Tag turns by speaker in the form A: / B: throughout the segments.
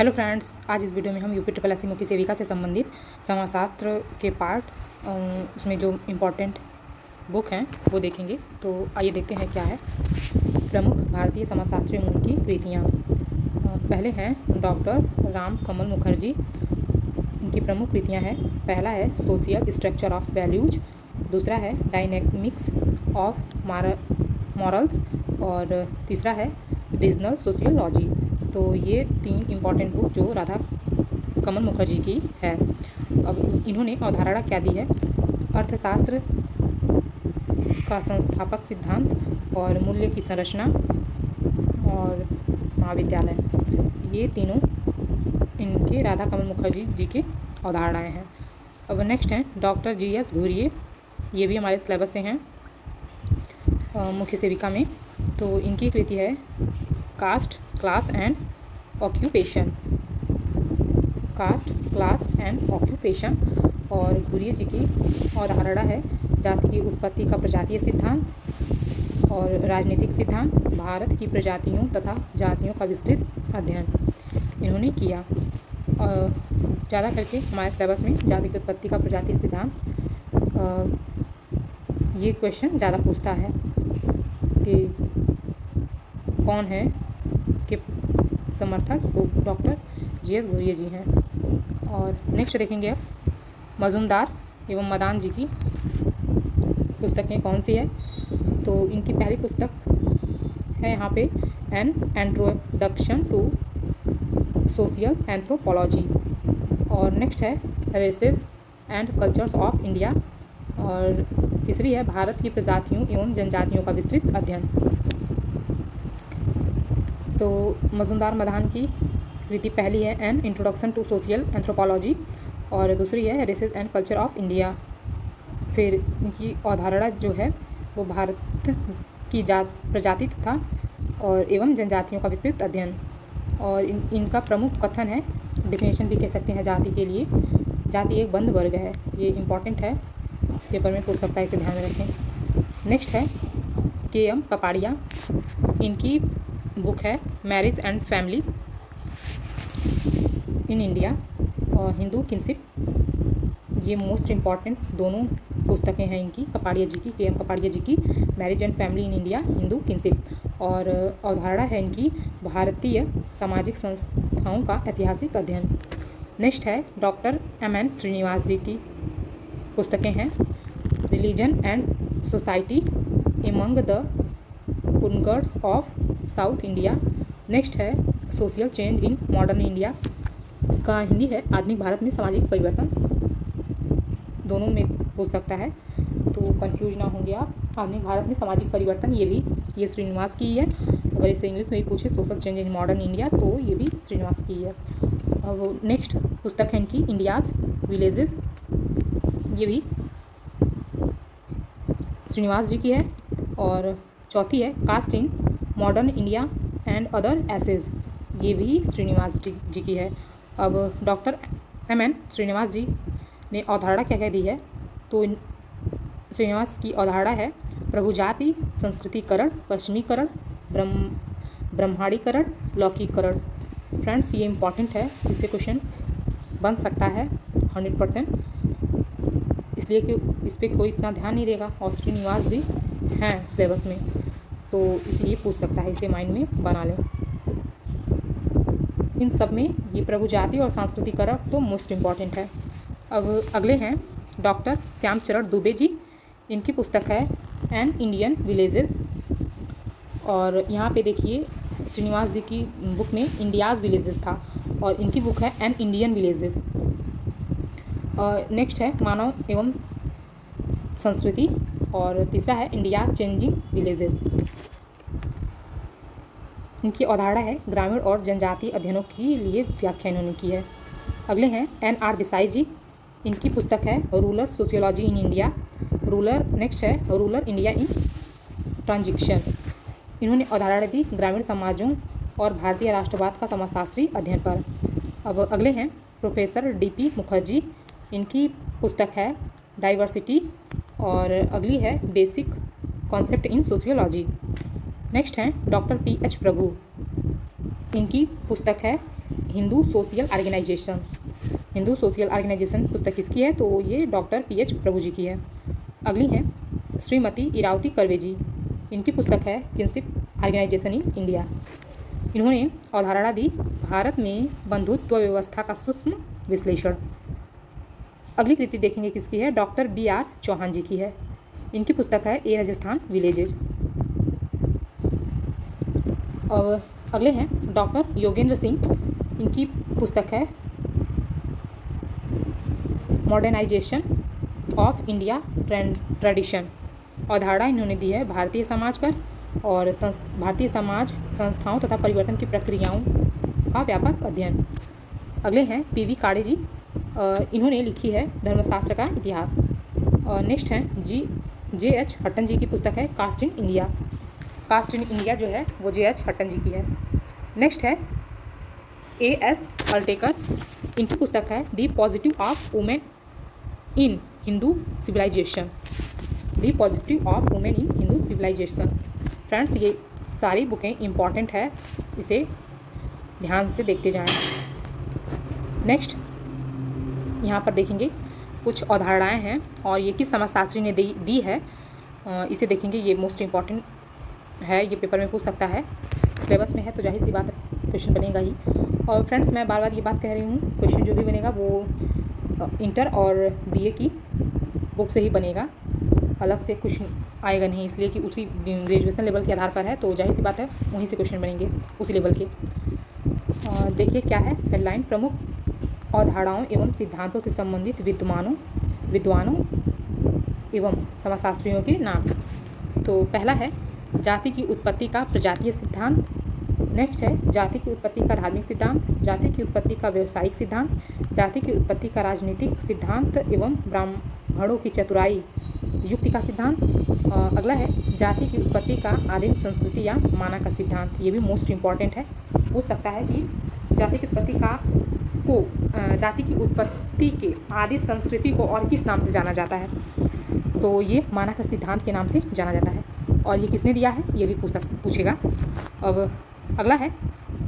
A: Hello friends, आज इस video में हम यूपी ट्रिपल एस मुख्य सेविका से संबंधित समाजशास्त्र के पार्ट उसमें जो इम्पोर्टेंट बुक हैं वो देखेंगे। तो आइए देखते हैं क्या है। प्रमुख भारतीय समाजशास्त्री एवं उनकी कृतियाँ। पहले हैं डॉक्टर राम कमल मुखर्जी। इनकी प्रमुख कृतियाँ हैं, पहला है सोशल स्ट्रक्चर ऑफ वैल्यूज, दूसरा है डायनेमिक्स ऑफ मॉरल्स और तीसरा है रीजनल सोशियोलॉजी। तो ये 3 इम्पॉर्टेंट बुक जो राधा कमल मुखर्जी की है। अब इन्होंने अवधारणा क्या दी है? अर्थशास्त्र का संस्थापक सिद्धांत और मूल्य की संरचना और महाविद्यालय, ये तीनों इनके राधा कमल मुखर्जी जी के अवधारणाएँ हैं। अब नेक्स्ट हैं डॉक्टर GS घुरिये, ये भी हमारे सिलेबस से हैं मुख्य सेविका में। तो इनकी कृति है caste, class and occupation, caste, class and occupation. और घुरिये जी की अवधारणा है जाति की उत्पत्ति का प्रजातीय सिद्धांत और राजनीतिक सिद्धांत, भारत की प्रजातियों तथा जातियों का विस्तृत अध्ययन इन्होंने किया। ज़्यादा करके हमारे सिलेबस में जाति की उत्पत्ति का प्रजातीय सिद्धांत ये क्वेश्चन ज़्यादा पूछता है कि कौन है इसके समर्थक, तो डॉक्टर GS घुरिये जी हैं। और नेक्स्ट देखेंगे अब मजुमदार एवं मदान जी की पुस्तकें कौन सी है। तो इनकी पहली पुस्तक है यहाँ पे an introduction to social anthropology, और नेक्स्ट है races and cultures of India, और तीसरी है भारत की प्रजातियों एवं जनजातियों का विस्तृत अध्ययन। तो मजुमदार मदान की कृति पहली है an introduction to social anthropology और दूसरी है races and culture of India. फिर इनकी अवधारणा जो है वो भारत की प्रजाति तथा और एवं जनजातियों का विस्तृत अध्ययन। और इनका प्रमुख कथन है, डेफिनेशन भी कह सकते हैं जाति के लिए, जाति एक बंद वर्ग है। ये इम्पॉर्टेंट है, पेपर में पूछ सकता है, इसे ध्यान में रखें। नेक्स्ट है KM कपाड़िया, इनकी बुक है marriage and family in India और हिंदू किनशिप। ये मोस्ट इम्पॉर्टेंट दोनों पुस्तकें हैं इनकी, कपाड़िया जी की, KM कपाड़िया जी की marriage and family in India, Hindu kinship. और अवधारणा है इनकी भारतीय सामाजिक संस्थाओं का ऐतिहासिक अध्ययन। नेक्स्ट है डॉक्टर MN श्रीनिवास जी की पुस्तकें हैं religion and society among the Coorgs of South India. Next है social change in modern India, इसका हिंदी है आधुनिक भारत में सामाजिक परिवर्तन। दोनों में पूछ सकता है, तो कंफ्यूज ना होंगे आप। आधुनिक भारत में सामाजिक परिवर्तन, ये श्रीनिवास की है। अगर इसे इंग्लिश में भी पूछे social change in modern India, तो ये भी श्रीनिवास की है। अब नेक्स्ट पुस्तक है इनकी इंडियाज़ विलेजेस, ये भी श्रीनिवास जी की है। और चौथी है caste in modern India and other essays, ये भी श्रीनिवास जी की है। अब डॉक्टर MN श्रीनिवास जी ने अवधारणा क्या दी है, तो श्रीनिवास की अवधारणा है प्रभुजाति, संस्कृतिकरण, पश्चिमीकरण, ब्रह्मांडीकरण, लौकिकरण। फ्रेंड्स, ये इम्पॉर्टेंट है, इससे क्वेश्चन बन सकता है 100%, इसलिए कि इस पर कोई इतना ध्यान नहीं देगा और श्रीनिवास जी हैं सिलेबस में, तो इसलिए पूछ सकता है, इसे माइंड में बना लें। इन सब में ये प्रभुजाति और सांस्कृतिकरण तो मोस्ट इम्पॉर्टेंट है। अब अगले हैं डॉक्टर श्यामचरण दुबे जी, इनकी पुस्तक है एन इंडियन विलेजेस, और यहाँ पे देखिए श्रीनिवास जी की बुक में इंडियाज़ विलेजेस था और इनकी बुक है एन इंडियन विलेजेस। नेक्स्ट है मानव एवं संस्कृति और तीसरा है इंडिया चेंजिंग विलेजेस। इनकी अवधारणा है ग्रामीण और जनजातीय अध्ययनों के लिए व्याख्या इन्होंने की है। अगले हैं NR देसाई जी, इनकी पुस्तक है rural sociology in India, next है रूरल इंडिया इन ट्रांजिशन। इन्होंने अवधारणा दी ग्रामीण समाजों और भारतीय राष्ट्रवाद का समाजशास्त्री अध्ययन पर। अब अगले हैं प्रोफेसर DP मुखर्जी, इनकी पुस्तक है डाइवर्सिटी और अगली है basic concept in sociology. Next हैं डॉक्टर PH प्रभु, इनकी पुस्तक है Hindu social organization. Hindu social organization पुस्तक किसकी है? तो ये डॉक्टर PH प्रभु जी की है। अगली है श्रीमती इरावती कर्वे जी। इनकी पुस्तक है किनशिप ऑर्गेनाइजेशन इन इंडिया। इन्होंने अवधारणा दी भारत में बंधुत्व व्यवस्था का सूक्ष्म विश्लेषण। अगली कृति देखेंगे किसकी है? डॉक्टर BR चौहान जी की है। इनकी पुस्तक है ए राजस्थान विलेजेज। और अगले हैं डॉक्टर योगेंद्र सिंह। इनकी पुस्तक है मॉडर्नाइजेशन ऑफ इंडिया ट्रेडिशन। अवधारणा इन्होंने दी है भारतीय समाज पर और भारतीय समाज संस्थाओं तथा परिवर्तन की प्रक्रियाओं का व्यापक अध्ययन। अगले हैं PV काड़े जी। इन्होंने लिखी है धर्मशास्त्र का इतिहास। नेक्स्ट है JH हट्टन जी की पुस्तक है caste in India. Caste in India जो है वो JH हट्टन जी की है। नेक्स्ट है AS अल्टेकर। इनकी पुस्तक है the positive of women in Hindu civilization. The positive of women in Hindu civilization. Friends, ये सारी बुकें इम्पॉर्टेंट है, इसे ध्यान से देखते जाएं। नेक्स्ट यहाँ पर देखेंगे कुछ अवधारणाएँ हैं और ये किस समाजशास्त्री ने दी है, इसे देखेंगे। ये मोस्ट इम्पॉर्टेंट है, ये पेपर में पूछ सकता है, सिलेबस में है तो जाहिर सी बात है क्वेश्चन बनेगा ही। और फ्रेंड्स, मैं बार बार ये बात कह रही हूँ, क्वेश्चन जो भी बनेगा वो इंटर और BA की बुक से ही बनेगा, अलग से कुछ आएगा नहीं, इसलिए कि उसी ग्रेजुएशन लेवल के आधार पर है तो जाहिर सी बात है वहीं से क्वेश्चन बनेंगे उसी लेवल के। और देखिए क्या है हेडलाइन, प्रमुख अवधारणाओं एवं सिद्धांतों से संबंधित विद्वानों एवं समाजशास्त्रियों के नाम। तो पहला है जाति की उत्पत्ति का प्रजातीय सिद्धांत। नेक्स्ट है जाति की उत्पत्ति का धार्मिक सिद्धांत, जाति की उत्पत्ति का व्यवसायिक सिद्धांत, जाति की उत्पत्ति का राजनीतिक सिद्धांत एवं ब्राह्मणों की चतुराई युक्ति का सिद्धांत। अगला है जाति की उत्पत्ति का आदिम संस्कृति या माना का सिद्धांत। ये भी मोस्ट इम्पॉर्टेंट है, पूछ सकता है कि जाति की उत्पत्ति के आदि संस्कृति को और किस नाम से जाना जाता है? तो ये माना का सिद्धांत के नाम से जाना जाता है। और ये किसने दिया है ये भी पूछेगा। अब अगला है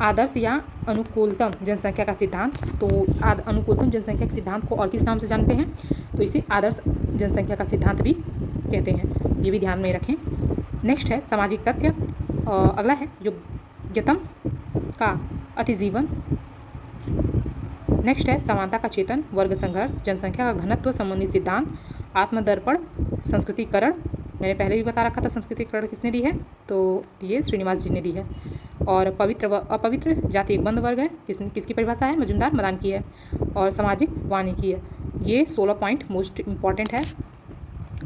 A: आदर्श या अनुकूलतम जनसंख्या का सिद्धांत। तो अनुकूलतम जनसंख्या के सिद्धांत को और किस नाम से जानते हैं? तो इसे आदर्श जनसंख्या का सिद्धांत भी कहते हैं, ये भी ध्यान में रखें। नेक्स्ट है सामाजिक तथ्य। अगला है योग्यतम का अतिजीवन। नेक्स्ट है समानता का चेतन, वर्ग संघर्ष, जनसंख्या का घनत्व संबंधी सिद्धांत, आत्मदर्पण, संस्कृतिकरण। मैंने पहले भी बता रखा था संस्कृतिकरण किसने दी है, तो ये श्रीनिवास जी ने दी है। और पवित्र व अपवित्र जाति एक बंद वर्ग है, किसकी परिभाषा है? मजुमदार मदान की है। और सामाजिक वानिकी है। ये 16 पॉइंट मोस्ट इम्पॉर्टेंट है।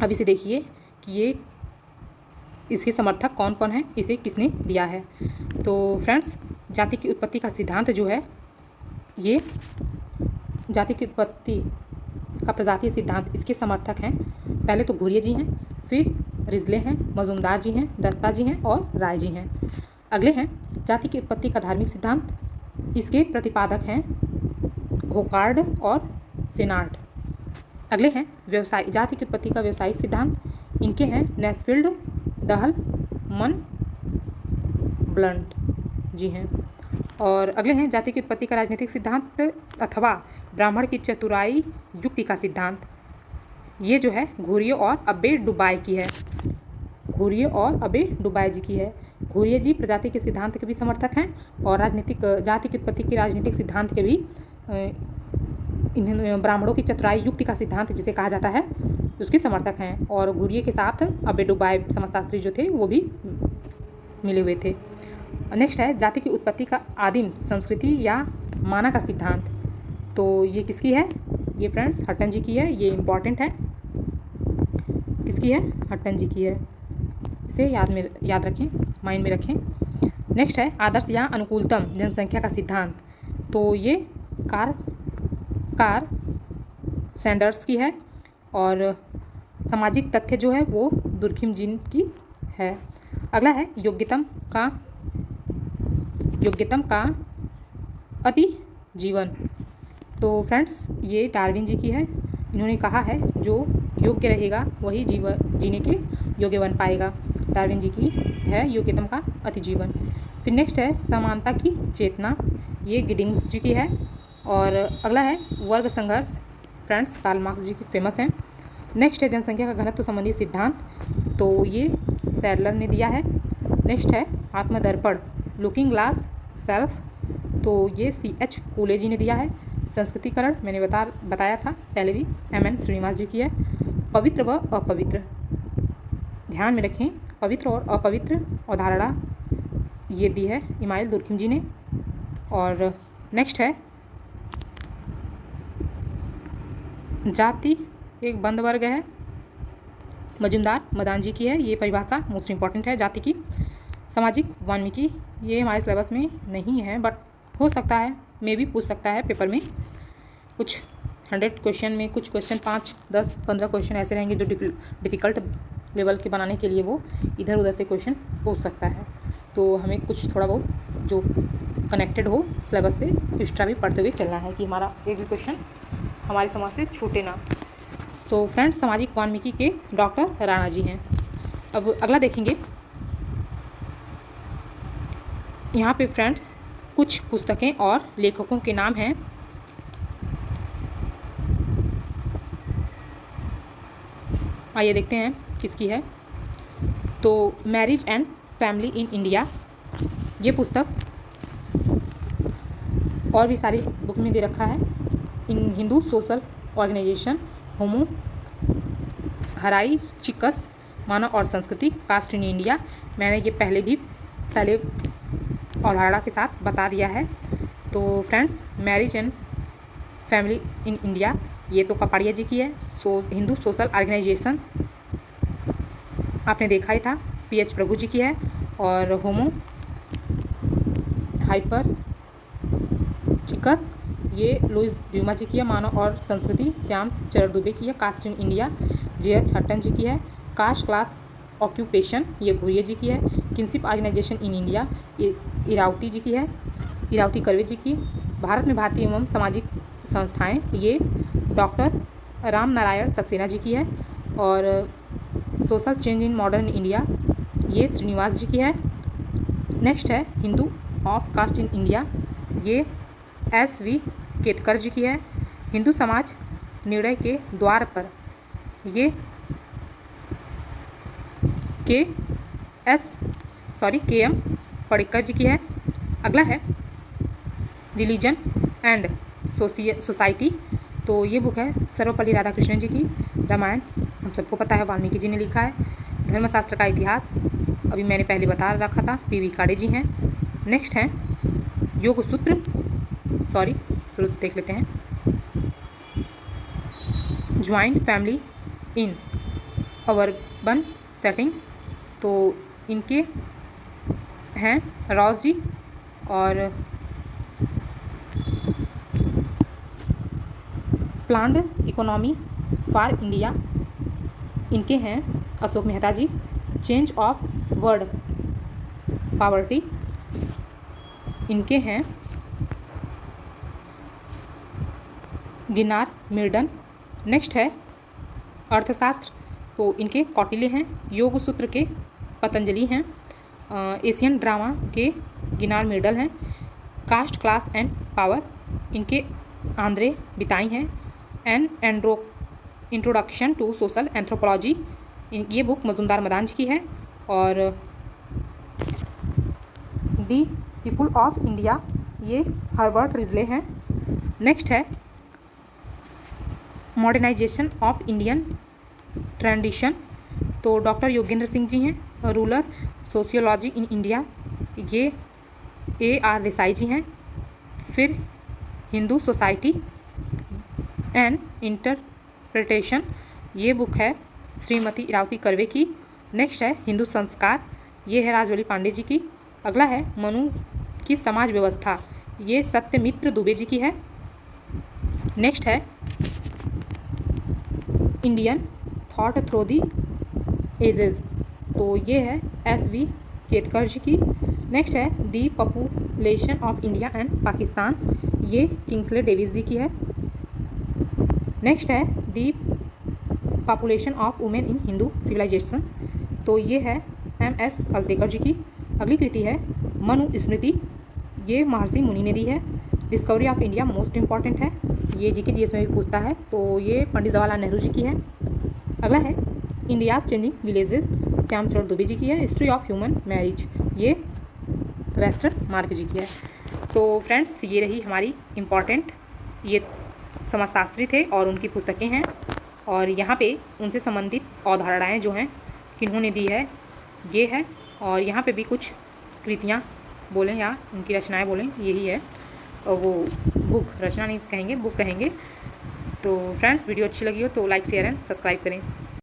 A: अब इसे देखिए कि ये इसके समर्थक कौन कौन है, इसे किसने दिया है। तो फ्रेंड्स, जाति की उत्पत्ति का सिद्धांत जो है, ये जाति की उत्पत्ति का प्रजातीय सिद्धांत, इसके समर्थक हैं पहले तो घुरिये जी हैं, फिर रिजले हैं, मजुमदार जी हैं, दत्ता जी हैं और राय जी हैं। अगले हैं जाति की उत्पत्ति का धार्मिक सिद्धांत, इसके प्रतिपादक हैं होकार्ड और सेनार्ड। अगले हैं जाति की उत्पत्ति का व्यवसायिक सिद्धांत, इनके हैं नेस्फील्ड, दहल, मन ब्लंट जी हैं। और अगले हैं जाति की उत्पत्ति का राजनीतिक सिद्धांत अथवा ब्राह्मण की चतुराई युक्ति का सिद्धांत। ये जो है घुरिये और अब्बे डुबाई की है, घुरिये और अब्बे डुबाई जी की है। घुरिये जी प्रजाति के सिद्धांत के भी समर्थक हैं और राजनीतिक जाति की उत्पत्ति के राजनीतिक सिद्धांत के भी ब्राह्मणों की चतुराई युक्ति का सिद्धांत जिसे कहा जाता है उसके समर्थक हैं। और घुरिये के साथ अब्बे डुबाई समाजशास्त्री जो थे वो भी मिले हुए थे। नेक्स्ट है जाति की उत्पत्ति का आदिम संस्कृति या माना का सिद्धांत। तो ये किसकी है? ये फ्रेंड्स हट्टन जी की है, ये इम्पॉर्टेंट है। किसकी है? हट्टन जी की है, इसे याद रखें, माइंड में रखें। नेक्स्ट है आदर्श या अनुकूलतम जनसंख्या का सिद्धांत। तो ये कार सैंडर्स की है और सामाजिक तथ्य जो है वो दुर्खिम जी की है। अगला है योग्यतम का अति जीवन। तो फ्रेंड्स ये डार्विन जी की है, इन्होंने कहा है जो योग्य रहेगा वही जीने के योग्य बन पाएगा। डार्विन जी की है योग्यतम का अति जीवन। फिर नेक्स्ट है समानता की चेतना, ये गिडिंग्स जी की है। और अगला है वर्ग संघर्ष, फ्रेंड्स कार्ल मार्क्स जी की फेमस हैं। नेक्स्ट है जनसंख्या का घनत्व संबंधी सिद्धांत, तो ये सैडलर ने दिया है। नेक्स्ट है आत्मदर्पण, लुकिंग ग्लास सेल्फ, तो ये CH कूले जी ने दिया है। संस्कृतिकरण मैंने बताया था पहले भी, MN श्रीनिवास जी की है। पवित्र व अपवित्र, ध्यान में रखें, पवित्र और अपवित्र अवधारणा ये दी है इमाइल दुर्खिम जी ने। और नेक्स्ट है जाति एक बंद वर्ग है, मजुमदार मदान जी की है। ये परिभाषा मोस्ट इंपॉर्टेंट है जाति की। सामाजिक वाल्मीकि, ये हमारे सिलेबस में नहीं है बट हो सकता है, मे भी पूछ सकता है पेपर में। कुछ 100 क्वेश्चन में कुछ क्वेश्चन 5, 10, 15 क्वेश्चन ऐसे रहेंगे जो डिफ़िकल्ट लेवल के बनाने के लिए वो इधर उधर से क्वेश्चन पूछ सकता है। तो हमें कुछ थोड़ा बहुत जो कनेक्टेड हो सिलेबस से एक्स्ट्रा भी पढ़ते हुए चलना है कि हमारा एक भी क्वेश्चन हमारे समाज से छूटे ना। तो फ्रेंड्स सामाजिक वाल्मीकि के डॉक्टर राणा जी हैं। अब अगला देखेंगे, यहाँ पे फ्रेंड्स कुछ पुस्तकें और लेखकों के नाम हैं। आइए देखते हैं किसकी है। तो marriage and family in India, ये पुस्तक और भी सारी बुक में दे रखा है। इन हिंदू सोशल ऑर्गेनाइजेशन, होमो हराई चिकस, मानव और संस्कृति, कास्ट इन इंडिया, मैंने ये पहले अवधारणा के साथ बता दिया है। तो friends marriage and family in India ये तो कपाड़िया जी की है। हिंदू सोशल ऑर्गेनाइजेशन आपने देखा ही था, PH प्रभु जी की है। और होमो हाइपर चिकस ये लुइस ड्यूमा जी की है। मानव और संस्कृति श्याम चरण दुबे की है। Caste in India JH Hutton ji की है। कास्ट क्लास ऑक्यूपेशन ये घुरिये जी की है। किनशिप ऑर्गेनाइजेशन इन इंडिया ये इरावती जी की है, इरावती कर्वे जी की। भारत में भारतीय एवं सामाजिक संस्थाएं ये डॉक्टर राम नारायण सक्सेना जी की है। और social change in modern India ये श्रीनिवास जी की है। नेक्स्ट है Hindu of caste in India, ये SV केतकर जी की है। हिंदू समाज निर्णय के द्वार पर ये KM पडिक्कर जी की है। अगला है रिलीजन एंड सोसाइटी, तो ये बुक है सर्वपल्ली राधाकृष्णन जी की। रामायण हम सबको पता है वाल्मीकि जी ने लिखा है। धर्मशास्त्र का इतिहास अभी मैंने पहले बता रखा था, PV काड़े जी हैं। नेक्स्ट है योग सूत्र, शुरू से देख लेते हैं। Joint family in urban setting, तो इनके हैं राव जी। और प्लान्ड इकोनॉमी फॉर इंडिया, इनके हैं अशोक मेहता जी। चेंज ऑफ वर्ड पॉवर्टी, इनके हैं गिनार मिर्डन। नेक्स्ट है अर्थशास्त्र, तो इनके कौटिल्य हैं। योग सूत्र के पतंजलि हैं। एशियन ड्रामा के गिनार मिर्डल हैं। कास्ट क्लास एंड पावर, इनके आंद्रे बिताई हैं। इंट्रोडक्शन टू सोशल एंथ्रोपोलॉजी, ये बुक मजुमदार मदान जी की है। और दी पीपुल ऑफ इंडिया ये हर्बर्ट रिजले हैं। नेक्स्ट है मॉडर्नाइजेशन ऑफ इंडियन ट्रेडिशन, तो डॉक्टर योगेंद्र सिंह जी हैं। रूरल सोशियोलॉजी इन इंडिया ये AR देसाई जी हैं। फिर हिंदू सोसाइटी एंड इंटरप्रिटेशन, ये बुक है श्रीमती इरावती कर्वे की। नेक्स्ट है हिंदू संस्कार, ये है राजवली पांडे जी की। अगला है मनु की समाज व्यवस्था, ये सत्यमित्र दुबे जी की है। नेक्स्ट है Indian thought through the ages, तो ये है SV केतकर जी की। नेक्स्ट है the population of India and Pakistan, ये किंग्सले डेविस जी की है। नेक्स्ट है the population of women in Hindu civilization, तो ये है MS अल्तेकर जी की। अगली कृति है मनु स्मृति, ये महर्षि मुनि ने दी है। Discovery of India most important है, ये जीके जीएस में भी पूछता है, तो ये पंडित जवाहरलाल नेहरू जी की है। अगला है इंडिया चेंजिंग विलेजेस, श्याम चरण दुबे जी की है। हिस्ट्री ऑफ ह्यूमन मैरिज, ये वेस्टर्न मार्क जी की है। तो फ्रेंड्स, ये रही हमारी इम्पॉर्टेंट, ये समाजशास्त्री थे और उनकी पुस्तकें हैं, और यहाँ पे उनसे संबंधित अवधारणाएँ जो हैं किन्होंने दी है ये है, और यहाँ पे भी कुछ कृतियाँ बोलें या उनकी रचनाएँ बोलें, यही है। और वो बुक, रचना नहीं कहेंगे, बुक कहेंगे। तो फ्रेंड्स, वीडियो अच्छी लगी हो तो लाइक शेयर एंड सब्सक्राइब करें।